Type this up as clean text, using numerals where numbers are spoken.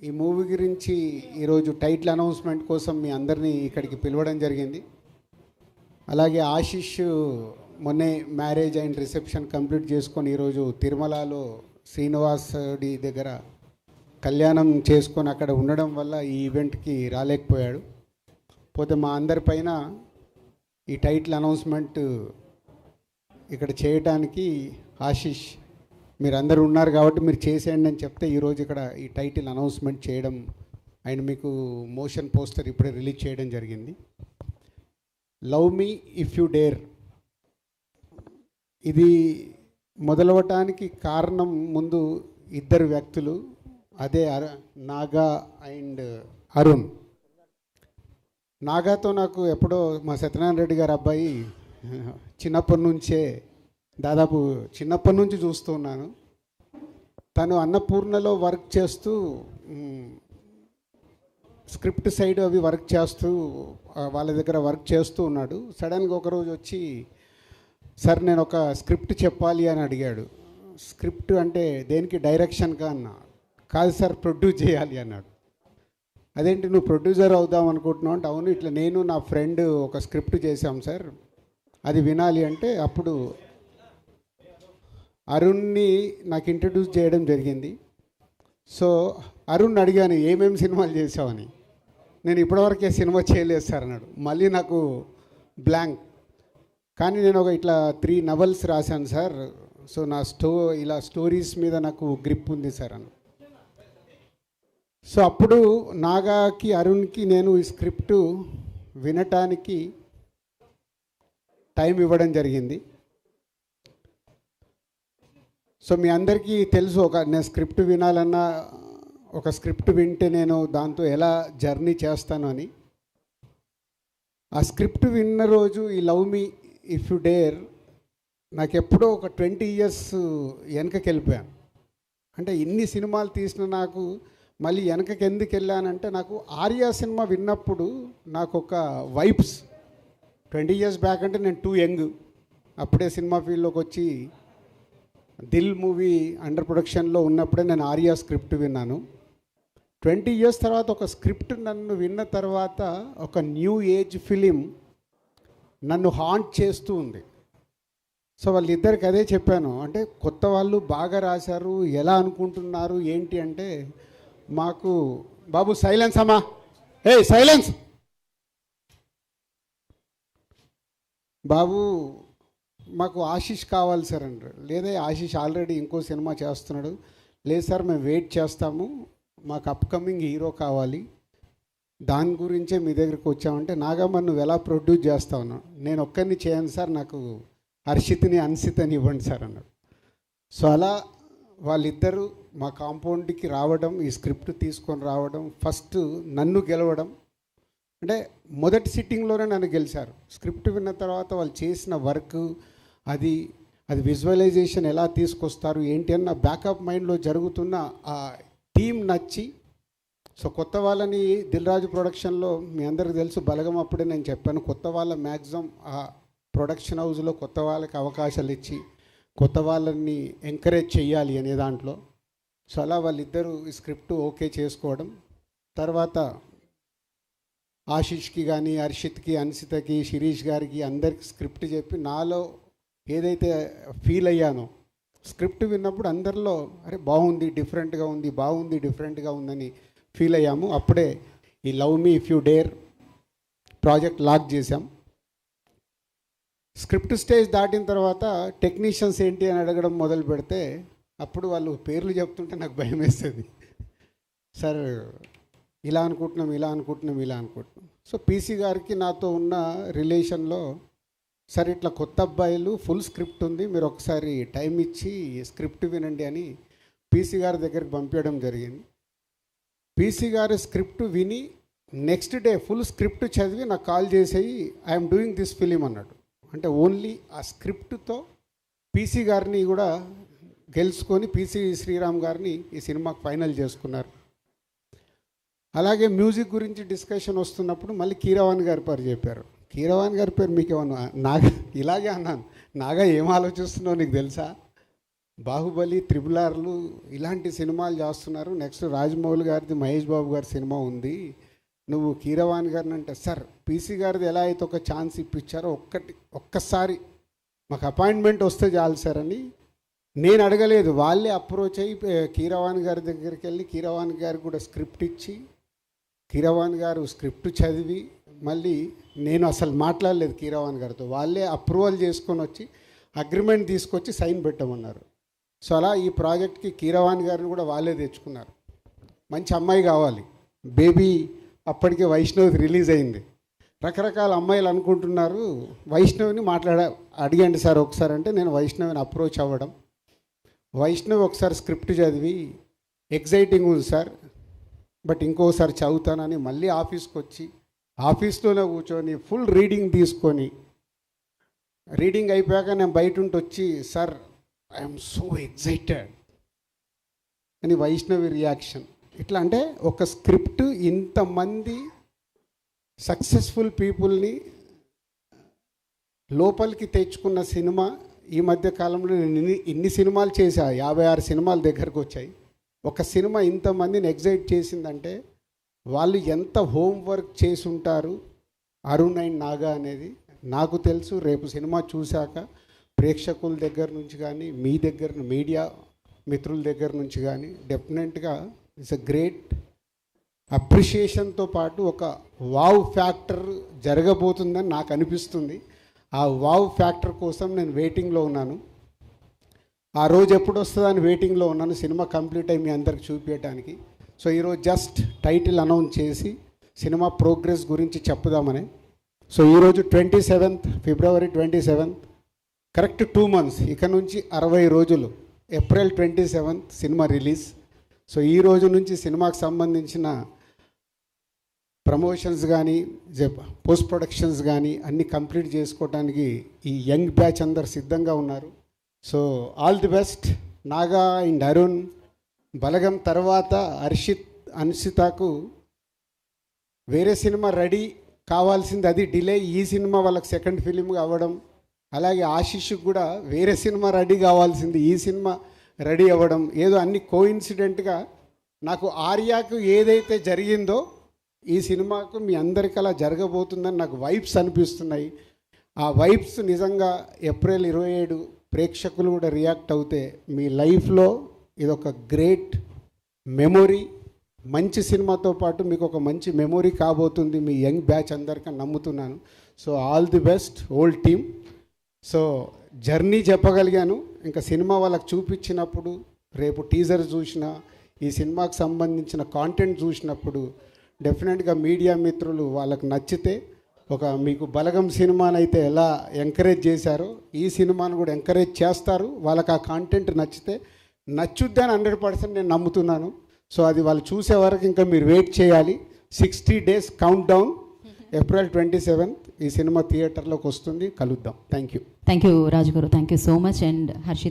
ఈ మూవీ గురించి ఈరోజు టైటిల్ అనౌన్స్మెంట్ కోసం మీ అందరినీ ఇక్కడికి పిలవడం జరిగింది. అలాగే ఆశిష్ మొన్నే మ్యారేజ్ అండ్ రిసెప్షన్ కంప్లీట్ చేసుకొని ఈరోజు తిరుమలలో శ్రీనివాసుడి దగ్గర కళ్యాణం చేసుకొని అక్కడ ఉండడం వల్ల ఈ ఈవెంట్కి రాలేకపోయాడు. పోతే మా అందరిపైన ఈ టైటిల్ అనౌన్స్మెంట్ ఇక్కడ చేయడానికి ఆశిష్ మీరందరూ ఉన్నారు కాబట్టి మీరు చేసేయండి అని చెప్తే ఈరోజు ఇక్కడ ఈ టైటిల్ అనౌన్స్మెంట్ చేయడం అండ్ మీకు మోషన్ పోస్టర్ ఇప్పుడే రిలీజ్ చేయడం జరిగింది. Love me if you dare ఇది మొదలవటానికి కారణం ముందు ఇద్దరు వ్యక్తులు, అదే నాగా అండ్ అరుణ్. నాగాతో నాకు ఎప్పుడో మా సత్యనారాయణ రెడ్డి గారు అబ్బాయి చిన్నప్పటి నుంచే దాదాపు చిన్నప్పటి నుంచి చూస్తున్నాను. తను అన్నపూర్ణలో వర్క్ చేస్తూ స్క్రిప్ట్ సైడ్ అవి వర్క్ చేస్తూ వాళ్ళ దగ్గర వర్క్ చేస్తూ ఉన్నాడు. సడన్గా ఒకరోజు వచ్చి సార్ నేను ఒక స్క్రిప్ట్ చెప్పాలి అని అడిగాడు. స్క్రిప్ట్ అంటే దేనికి, డైరెక్షన్గా అన్నా. కాదు సార్ ప్రొడ్యూస్ చేయాలి అన్నాడు. అదేంటి నువ్వు ప్రొడ్యూసర్ అవుదాం అనుకుంటున్నావు అంటే, అవును ఇట్లా నేను నా ఫ్రెండ్ ఒక స్క్రిప్ట్ చేశాం సార్, అది వినాలి అంటే అప్పుడు అరుణ్ని నాకు ఇంట్రడ్యూస్ చేయడం జరిగింది. సో అరుణ్ అడిగాను ఏమేమి సినిమాలు చేసావని. నేను ఇప్పటివరకే సినిమా చేయలేదు సార్ అన్నాడు. మళ్ళీ నాకు బ్లాంక్. కానీ నేను ఒక ఇట్లా 3 నవల్స్ రాశాను సార్, సో నా ఇలా స్టోరీస్ మీద నాకు గ్రిప్ ఉంది సార్ అన్న. సో అప్పుడు నాగాకి అరుణ్కి నేను ఈ స్క్రిప్టు వినటానికి టైం ఇవ్వడం జరిగింది. సో మీ అందరికీ తెలుసు, నేను స్క్రిప్ట్ వినాలన్నా ఒక స్క్రిప్ట్ వింటే నేను దాంతో ఎలా జర్నీ చేస్తాను అని. ఆ స్క్రిప్ట్ విన్న రోజు ఈ love me if you dare నాకు ఎప్పుడో ఒక 20 years వెనకకి వెళ్ళిపోయాను. అంటే ఇన్ని సినిమాలు తీసిన నాకు మళ్ళీ వెనకకి ఎందుకు వెళ్ళానంటే, నాకు ఆర్యా సినిమా విన్నప్పుడు నాకు ఒక వైబ్స్ 20 years బ్యాక్ అంటే నేను టూ యంగ్, అప్పుడే సినిమా ఫీల్డ్లోకి వచ్చి దిల్ మూవీ అండర్ ప్రొడక్షన్లో ఉన్నప్పుడే నేను ఆర్యా స్క్రిప్ట్ విన్నాను. 20 years తర్వాత ఒక స్క్రిప్ట్ నన్ను విన్న తర్వాత ఒక న్యూ ఏజ్ ఫిలిం నన్ను హాంట్ చేస్తూ ఉంది. సో వాళ్ళిద్దరికి అదే చెప్పాను, అంటే కొత్త వాళ్ళు బాగా రాశారు, ఎలా అనుకుంటున్నారు ఏంటి అంటే, మాకు బాబు సైలెన్స్ అమ్మా, సైలెన్స్ బాబు, మాకు ఆశిష్ కావాలి సార్ అంటారు. లేదా ఆశిష్ ఆల్రెడీ ఇంకో సినిమా చేస్తున్నాడు. లేదు సార్ మేము వెయిట్ చేస్తాము, మాకు అప్కమింగ్ హీరో కావాలి, దాని గురించే మీ దగ్గరికి వచ్చామంటే, నాగమ్మ నువ్వు ఎలా ప్రొడ్యూస్ చేస్తావు? నేను ఒక్కరిని చేయను సార్, నాకు హర్షిత్ని అన్సితని ఇవ్వండి సార్ అన్నాడు. సో అలా వాళ్ళిద్దరూ మా కాంపౌండ్కి రావడం, ఈ స్క్రిప్ట్ తీసుకొని రావడం, ఫస్ట్ నన్ను గెలవడం. అంటే మొదటి సిట్టింగ్లోనే నన్ను గెలిచారు. స్క్రిప్ట్ విన్న తర్వాత వాళ్ళు చేసిన వర్క్, అది విజువలైజేషన్ ఎలా తీసుకొస్తారు ఏంటి అన్న బ్యాకప్ మైండ్లో జరుగుతున్న ఆ టీం నచ్చి, సో కొత్త వాళ్ళని దిల్ రాజు ప్రొడక్షన్లో మీ అందరికీ తెలుసు, బలగం అప్పుడే నేను చెప్పాను, కొత్త వాళ్ళ మ్యాక్సిమం ఆ ప్రొడక్షన్ హౌస్లో కొత్త వాళ్ళకి అవకాశాలు ఇచ్చి కొత్త వాళ్ళని ఎంకరేజ్ చేయాలి అనే దాంట్లో. సో అలా వాళ్ళిద్దరూ ఈ స్క్రిప్ట్ ఓకే చేసుకోవడం, తర్వాత ఆశిష్కి కానీ హర్షిత్కి అన్సితకి శిరీష్ గారికి అందరికి స్క్రిప్ట్ చెప్పి నాలో ఏదైతే ఫీల్ అయ్యానో, స్క్రిప్ట్ విన్నప్పుడు అందరిలో అరే బాగుంది, డిఫరెంట్గా ఉంది, బాగుంది, డిఫరెంట్గా ఉందని ఫీల్ అయ్యాము. అప్పుడే ఈ love me if you dare project lock చేశాం. స్క్రిప్ట్ స్టేజ్ దాటిన తర్వాత టెక్నీషియన్స్ ఏంటి అని అడగడం మొదలు పెడితే, అప్పుడు వాళ్ళు పేర్లు చెప్తుంటే నాకు భయం వేస్తుంది. సార్ ఇలా అనుకుంటున్నాం, ఇలా అనుకుంటున్నాం, ఇలా అనుకుంటున్నాం. సో పీసీ గారికి నాతో ఉన్న రిలేషన్లో, సార్ ఇట్లా కొత్త అబ్బాయిలు ఫుల్ స్క్రిప్ట్ ఉంది, మీరు ఒకసారి టైం ఇచ్చి స్క్రిప్ట్ వినండి అని పీసీ గారి దగ్గరికి పంపించడం జరిగింది. పీసీ గారి స్క్రిప్ట్ విని నెక్స్ట్ డే ఫుల్ స్క్రిప్ట్ చదివి నాకు కాల్ చేసేయి ఐఎమ్ డూయింగ్ దిస్ ఫిలిం అన్నాడు. అంటే ఓన్లీ ఆ స్క్రిప్ట్తో పీసీ గారిని కూడా గెలుచుకొని పీసీ శ్రీరామ్ గారిని ఈ సినిమాకి ఫైనల్ చేసుకున్నారు. అలాగే మ్యూజిక్ గురించి డిస్కషన్ వస్తున్నప్పుడు మళ్ళీ కీరవాణి గారి పేరు చెప్పారు. కీరవాణి గారి పేరు మీకు ఏమన్నా? నాగా ఇలాగే అన్నాను, నాగా ఏం ఆలోచిస్తున్నావు నీకు తెలుసా? బాహుబలి, త్రిబులార్లు ఇలాంటి సినిమాలు చేస్తున్నారు. నెక్స్ట్ రాజమౌళి గారిది, మహేష్ బాబు గారి సినిమా ఉంది, నువ్వు కీరవాణి గారిని అంటే, సార్ పీసీ గారిది ఎలా అయితే ఒక ఛాన్స్ ఇప్పించారో ఒక్కసారి మాకు అపాయింట్మెంట్ వస్తే చాలు సార్ అని నేను అడగలేదు. వాళ్ళే అప్రోచ్ అయ్యి కీరవాణి గారి దగ్గరికి వెళ్ళి కీరవాణి గారికి కూడా స్క్రిప్ట్ ఇచ్చి, కీరవాణి గారు స్క్రిప్ట్ చదివి, మళ్ళీ నేను అసలు మాట్లాడలేదు కీరవాణి గారితో, వాళ్ళే అప్రూవల్ చేసుకొని వచ్చి అగ్రిమెంట్ తీసుకొచ్చి సైన్ పెట్టమన్నారు. సో అలా ఈ ప్రాజెక్ట్కి కీరవాణి గారిని కూడా వాళ్ళే తెచ్చుకున్నారు. మంచి అమ్మాయి కావాలి. బేబీ అప్పటికే వైష్ణవి రిలీజ్ అయింది. రకరకాల అమ్మాయిలు అనుకుంటున్నారు. వైష్ణవిని అడిగండి సార్ ఒకసారి అంటే, నేను వైష్ణవిని అప్రోచ్ అవ్వడం, వైష్ణవి ఒకసారి స్క్రిప్ట్ చదివి ఎగ్జైటింగ్ ఉంది సార్, బట్ ఇంకోసారి చదువుతానని మళ్ళీ ఆఫీస్కి వచ్చి ఆఫీస్లోనే కూర్చొని ఫుల్ రీడింగ్ తీసుకొని, రీడింగ్ అయిపోయాక నేను బయట ఉండి వచ్చి, సార్ ఐఎమ్ సో ఎగ్జైటెడ్ అని వైష్ణవి రియాక్షన్. ఇట్లా అంటే ఒక స్క్రిప్ట్ ఇంతమంది సక్సెస్ఫుల్ పీపుల్ని లోపలికి తెచ్చుకున్న సినిమా. ఈ మధ్య కాలంలో నేను ఇన్ని సినిమాలు చేశా, 56 సినిమాలు దగ్గరకు వచ్చాయి. ఒక సినిమా ఇంతమందిని ఎగ్జైట్ చేసిందంటే వాళ్ళు ఎంత హోంవర్క్ చేసి ఉంటారు అరుణ్ అండ్ నాగా అనేది నాకు తెలుసు. రేపు సినిమా చూశాక ప్రేక్షకుల దగ్గర నుంచి కానీ, మీ దగ్గర మీడియా మిత్రుల దగ్గర నుంచి కానీ డెఫినెట్గా ఇట్స్ అ గ్రేట్ అప్రిషియేషన్తో పాటు ఒక వావ్ ఫ్యాక్టర్ జరగబోతుందని నాకు అనిపిస్తుంది. ఆ వావ్ ఫ్యాక్టర్ కోసం నేను వెయిటింగ్లో ఉన్నాను. ఆ రోజు ఎప్పుడు వస్తుందని వెయిటింగ్లో ఉన్నాను, సినిమా కంప్లీట్ అయ్యి మీ అందరికి చూపించడానికి. సో ఈరోజు జస్ట్ టైటిల్ అనౌన్స్ చేసి సినిమా ప్రోగ్రెస్ గురించి చెప్పుదామని. సో ఈరోజు 27th ఫిబ్రవరి 27th, కరెక్ట్ 2 months, ఇక నుంచి 60 రోజులు, April 27th cinema release. So ఈ రోజు నుంచి సినిమాకి సంబంధించిన ప్రమోషన్స్ కానీ, పోస్ట్ ప్రొడక్షన్స్ కానీ అన్నీ కంప్లీట్ చేసుకోవడానికి ఈ యంగ్ బ్యాచ్ అందరు సిద్ధంగా ఉన్నారు. So all the best. Naga and Arun Balagam తర్వాత అన్షితకు వేరే సినిమా రెడీ కావాల్సింది, అది డిలే. ఈ సినిమా వాళ్ళకి సెకండ్ ఫిలింగా అవ్వడం, అలాగే ఆశీష్కి కూడా వేరే సినిమా రెడీ కావాల్సింది, ఈ సినిమా రెడీ అవ్వడం, ఏదో అన్ని కోఇన్సిడెంట్గా నాకు ఆర్యాకు ఏదైతే జరిగిందో ఈ సినిమాకు మీ అందరికీ అలా జరగబోతుందని నాకు వైబ్స్ అనిపిస్తున్నాయి. ఆ వైబ్స్ నిజంగా ఏప్రిల్ 27 ప్రేక్షకులు కూడా రియాక్ట్ అవుతే మీ లైఫ్లో ఇదొక గ్రేట్ మెమొరీ, మంచి సినిమాతో పాటు మీకు ఒక మంచి మెమొరీ కాబోతుంది మీ యంగ్ బ్యాచ్ అందరికీ నమ్ముతున్నాను. So all the best old team. So journey చెప్పగలిగాను. ఇంకా సినిమా వాళ్ళకి చూపించినప్పుడు, రేపు టీజర్ చూసినా, ఈ సినిమాకి సంబంధించిన కాంటెంట్ చూసినప్పుడు డెఫినెట్గా మీడియా మిత్రులు వాళ్ళకి నచ్చితే, ఒక మీకు బలగం సినిమానైతే ఎలా ఎంకరేజ్ చేశారో ఈ సినిమాను కూడా ఎంకరేజ్ చేస్తారు. వాళ్ళకి ఆ కాంటెంట్ నచ్చితే నచ్చుద్దని 100% నేను నమ్ముతున్నాను. సో అది వాళ్ళు చూసే వరకు ఇంకా మీరు వెయిట్ చేయాలి. 60 days count down. April 27th ఈ సినిమా థియేటర్లోకి వస్తుంది. కలుద్దాం. థ్యాంక్ యూ రాజు గారు. Thank you so much. And Harshit